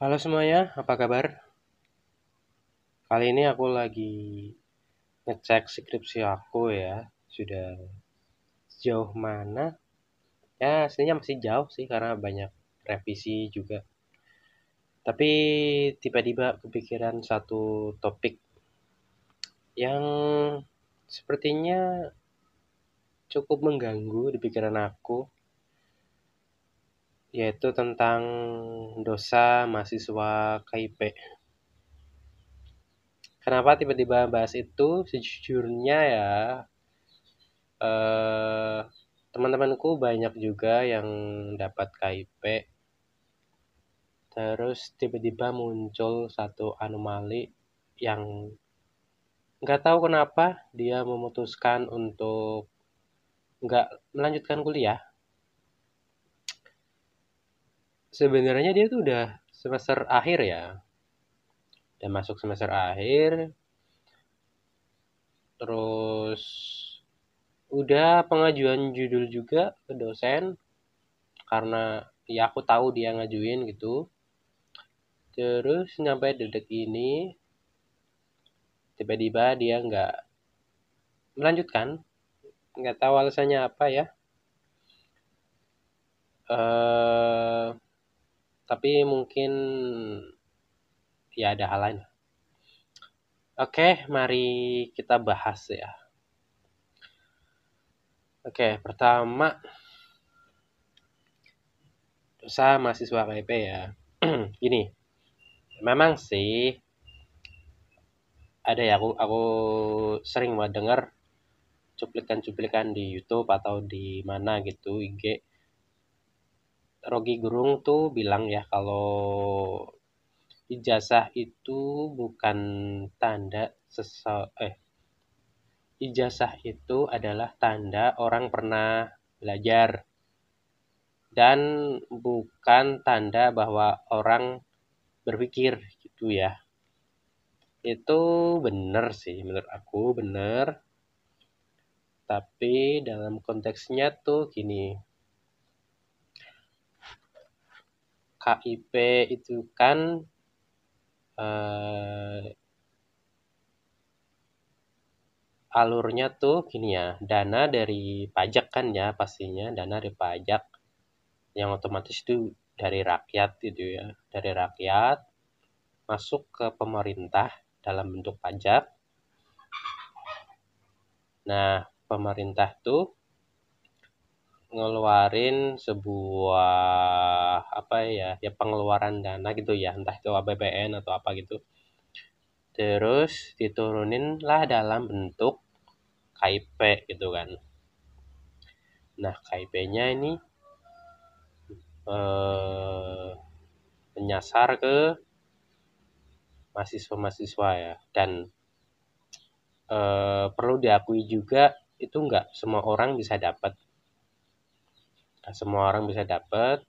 Halo semuanya, apa kabar? Kali ini aku lagi ngecek skripsi aku ya, sudah sejauh mana? Ya, aslinya masih jauh sih karena banyak revisi juga. Tapi tiba-tiba kepikiran satu topik yang sepertinya cukup mengganggu di pikiran aku, yaitu tentang dosa mahasiswa KIP. Kenapa tiba-tiba bahas itu? Sejujurnya ya, eh, teman-temanku banyak juga yang dapat KIP, terus tiba-tiba muncul satu anomali yang nggak tahu kenapa dia memutuskan untuk nggak melanjutkan kuliah. Sebenarnya dia tuh udah semester akhir ya, udah masuk semester akhir, terus udah pengajuan judul juga ke dosen karena ya aku tahu dia ngajuin gitu. Terus sampai detik ini tiba-tiba dia nggak melanjutkan, nggak tahu alasannya apa ya. eh tapi mungkin ya ada hal lain. Oke, mari kita bahas ya. Oke, pertama dosa mahasiswa KIP ya. Gini, memang sih ada ya, aku sering banget dengar cuplikan-cuplikan di YouTube atau di mana gitu IG. Rocky Gerung tuh bilang ya kalau ijazah itu bukan tanda ijazah itu adalah tanda orang pernah belajar dan bukan tanda bahwa orang berpikir gitu ya. Itu benar sih menurut aku benar, tapi dalam konteksnya tuh gini, KIP itu kan eh, alurnya tuh gini ya, dana dari pajak kan ya pastinya, dana dari pajak yang otomatis itu dari rakyat gitu ya, dari rakyat masuk ke pemerintah dalam bentuk pajak. Nah, pemerintah tuh ngeluarin sebuah apa ya, ya pengeluaran dana gitu ya, entah itu APBN atau apa gitu. Terus diturunin lah dalam bentuk KIP gitu kan. Nah, KIP-nya ini eh, menyasar ke mahasiswa-mahasiswa ya. Dan perlu diakui juga itu nggak semua orang bisa dapat. Nggak semua orang bisa dapat.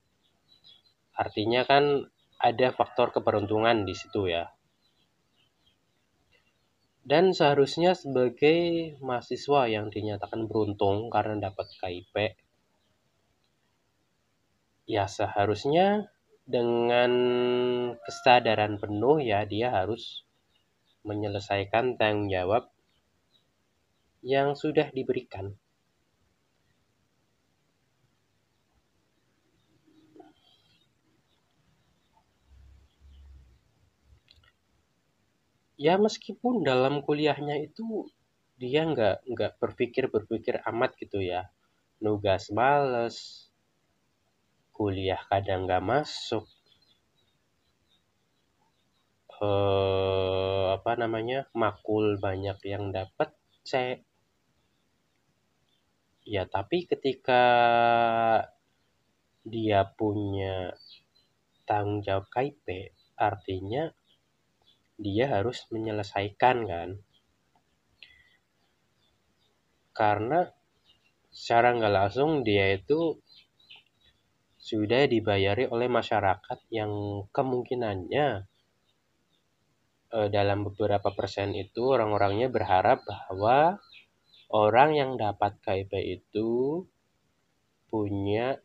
Artinya kan ada faktor keberuntungan di situ ya. Dan seharusnya sebagai mahasiswa yang dinyatakan beruntung karena dapat KIP, ya seharusnya dengan kesadaran penuh ya dia harus menyelesaikan tanggung jawab yang sudah diberikan. Ya meskipun dalam kuliahnya itu dia nggak berpikir amat gitu ya, nugas males, kuliah kadang nggak masuk, apa namanya, makul banyak yang dapat C. Ya tapi ketika dia punya tanggung jawab KIP, artinya dia harus menyelesaikan kan. Karena secara nggak langsung dia itu sudah dibayari oleh masyarakat yang kemungkinannya dalam beberapa persen itu orang-orangnya berharap bahwa orang yang dapat KIP itu punya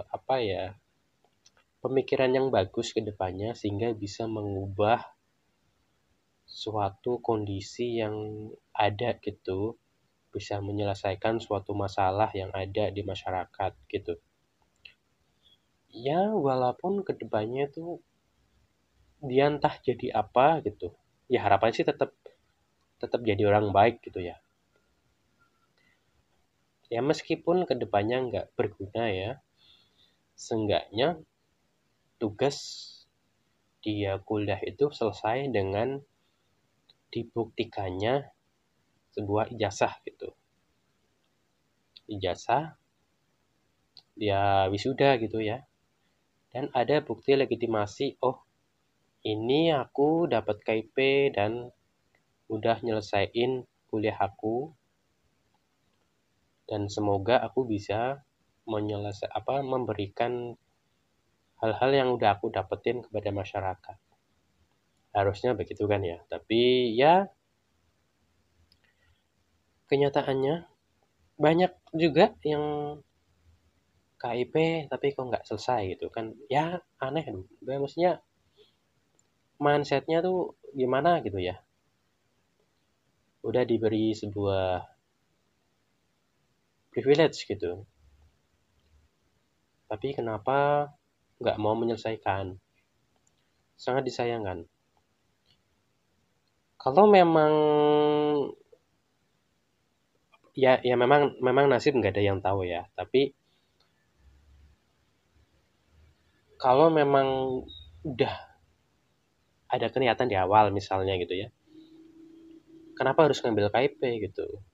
apa ya, pemikiran yang bagus ke depannya sehingga bisa mengubah suatu kondisi yang ada gitu, bisa menyelesaikan suatu masalah yang ada di masyarakat gitu. Ya walaupun kedepannya tuh dia entah jadi apa gitu. Ya harapannya sih tetap tetap jadi orang baik gitu ya. Ya meskipun kedepannya nggak berguna ya, seenggaknya tugas dia kuliah itu selesai dengan dibuktikannya sebuah ijazah gitu. Ijazah dia wisuda gitu ya. Dan ada bukti legitimasi, oh ini aku dapat KIP dan udah nyelesain kuliah aku dan semoga aku bisa memberikan hal-hal yang udah aku dapetin kepada masyarakat. Harusnya begitu kan ya. Tapi ya kenyataannya banyak juga yang KIP tapi kok nggak selesai gitu kan. Ya aneh dong. Maksudnya mindsetnya tuh gimana gitu ya. Udah diberi sebuah privilege gitu. Tapi kenapa nggak mau menyelesaikan? Sangat disayangkan. Kalau memang ya memang nasib nggak ada yang tahu ya. Tapi kalau memang udah ada kelihatan di awal misalnya gitu ya, kenapa harus ngambil KIP gitu?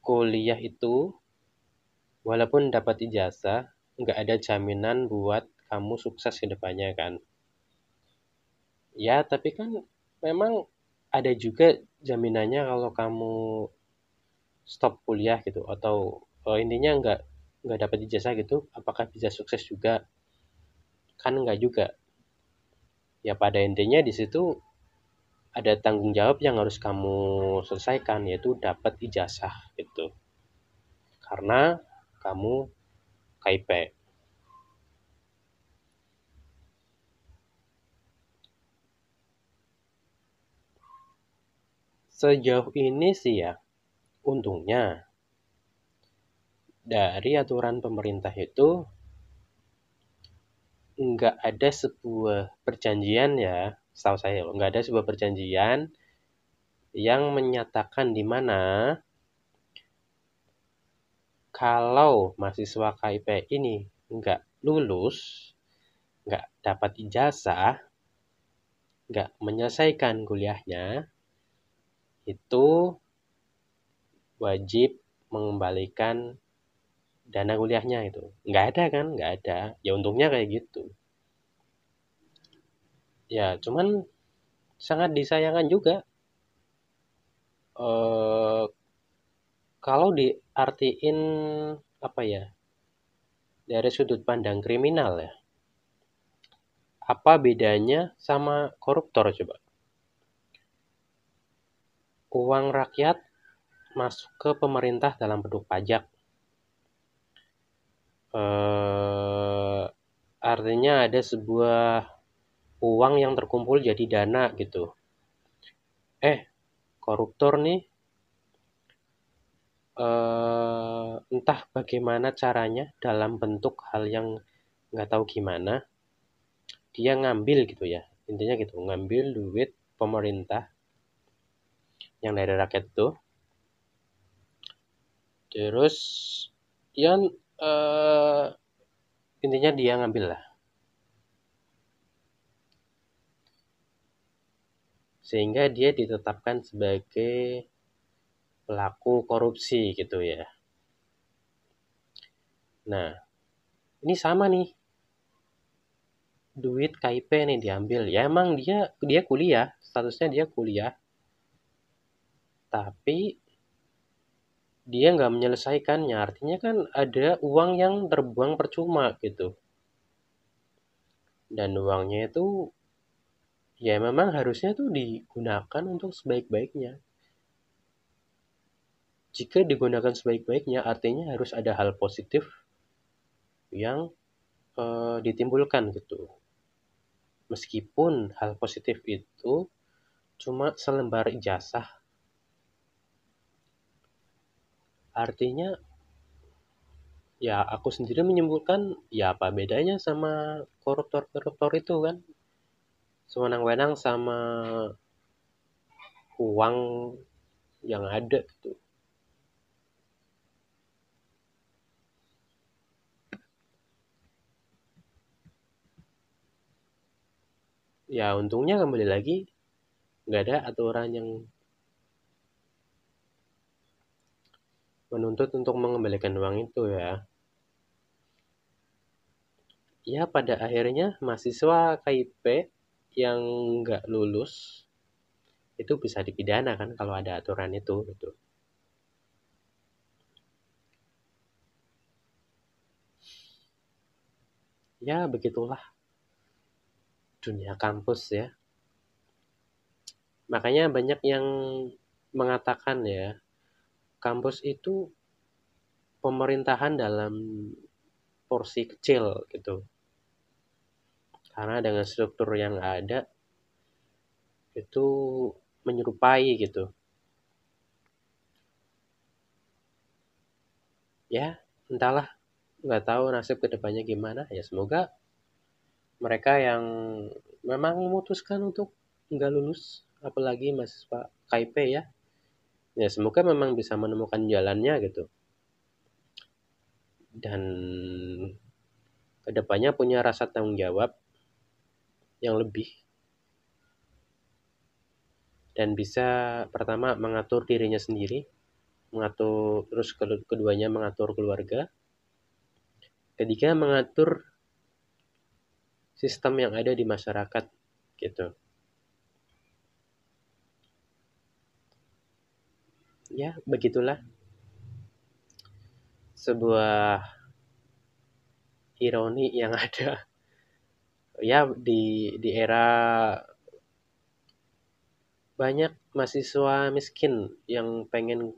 Kuliah itu walaupun dapat ijazah, nggak ada jaminan buat kamu sukses ke depannya kan. Ya, tapi kan memang ada juga jaminannya kalau kamu stop kuliah gitu atau intinya nggak dapat ijazah gitu, apakah bisa sukses juga? Kan nggak juga. Ya pada intinya di situ ada tanggung jawab yang harus kamu selesaikan yaitu dapat ijazah gitu. Karena kamu KIP. Sejauh ini sih ya, untungnya dari aturan pemerintah itu nggak ada sebuah perjanjian ya, setahu saya loh, nggak ada sebuah perjanjian yang menyatakan di mana kalau mahasiswa KIP ini nggak lulus, nggak dapat ijazah, nggak menyelesaikan kuliahnya, itu wajib mengembalikan dana kuliahnya itu. Nggak ada kan? Nggak ada. Ya untungnya kayak gitu. Ya, cuman sangat disayangkan juga eh kalau diartiin apa ya dari sudut pandang kriminal ya. Apa bedanya sama koruptor coba? Uang rakyat masuk ke pemerintah dalam bentuk pajak. Artinya ada sebuah uang yang terkumpul jadi dana gitu. Koruptor nih entah bagaimana caranya dalam bentuk hal yang nggak tahu gimana dia ngambil gitu ya, intinya gitu, ngambil duit pemerintah yang dari rakyat itu, terus ya intinya dia ngambil lah sehingga dia ditetapkan sebagai pelaku korupsi gitu ya. Nah ini sama nih, duit KIP nih diambil ya, emang dia kuliah, statusnya dia kuliah, tapi dia nggak menyelesaikannya, artinya kan ada uang yang terbuang percuma gitu. Dan uangnya itu ya memang harusnya tuh digunakan untuk sebaik-baiknya. Jika digunakan sebaik-baiknya artinya harus ada hal positif yang ditimbulkan gitu. Meskipun hal positif itu cuma selembar ijazah, artinya ya aku sendiri menyimpulkan ya apa bedanya sama koruptor-koruptor itu kan, sewenang-wenang sama uang yang ada gitu. Ya untungnya kembali lagi nggak ada aturan yang menuntut untuk mengembalikan uang itu ya. Ya pada akhirnya mahasiswa KIP yang nggak lulus itu bisa dipidana kan kalau ada aturan itu gitu. Ya begitulah dunia kampus ya. Makanya banyak yang mengatakan ya, kampus itu pemerintahan dalam porsi kecil gitu. Karena dengan struktur yang ada itu menyerupai gitu. Ya, entahlah, nggak tahu nasib kedepannya gimana. Ya semoga mereka yang memang memutuskan untuk nggak lulus, apalagi mahasiswa KIP ya. Ya semoga memang bisa menemukan jalannya gitu. Dan kedepannya punya rasa tanggung jawab yang lebih dan bisa pertama mengatur dirinya sendiri, mengatur terus keduanya mengatur keluarga, ketiga mengatur sistem yang ada di masyarakat gitu. Ya, begitulah sebuah ironi yang ada ya di era banyak mahasiswa miskin yang pengen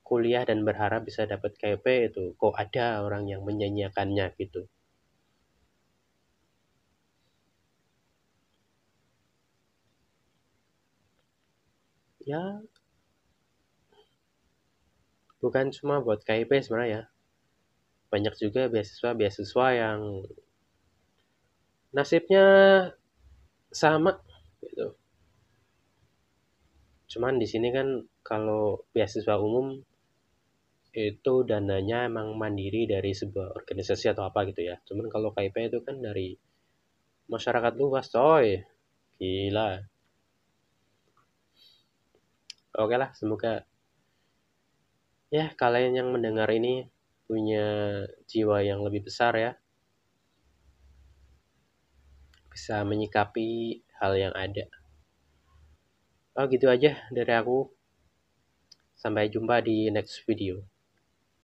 kuliah dan berharap bisa dapat KP itu kok ada orang yang menyanyiakannya gitu. Ya, bukan cuma buat KIP sebenarnya ya. Banyak juga beasiswa-beasiswa yang nasibnya sama gitu. Cuman di sini kan kalau beasiswa umum itu dananya emang mandiri dari sebuah organisasi atau apa gitu ya. Cuman kalau KIP itu kan dari masyarakat luas, coy. Gila. Oke lah, semoga ya kalian yang mendengar ini punya jiwa yang lebih besar ya, bisa menyikapi hal yang ada. Oh gitu aja dari aku. Sampai jumpa di next video.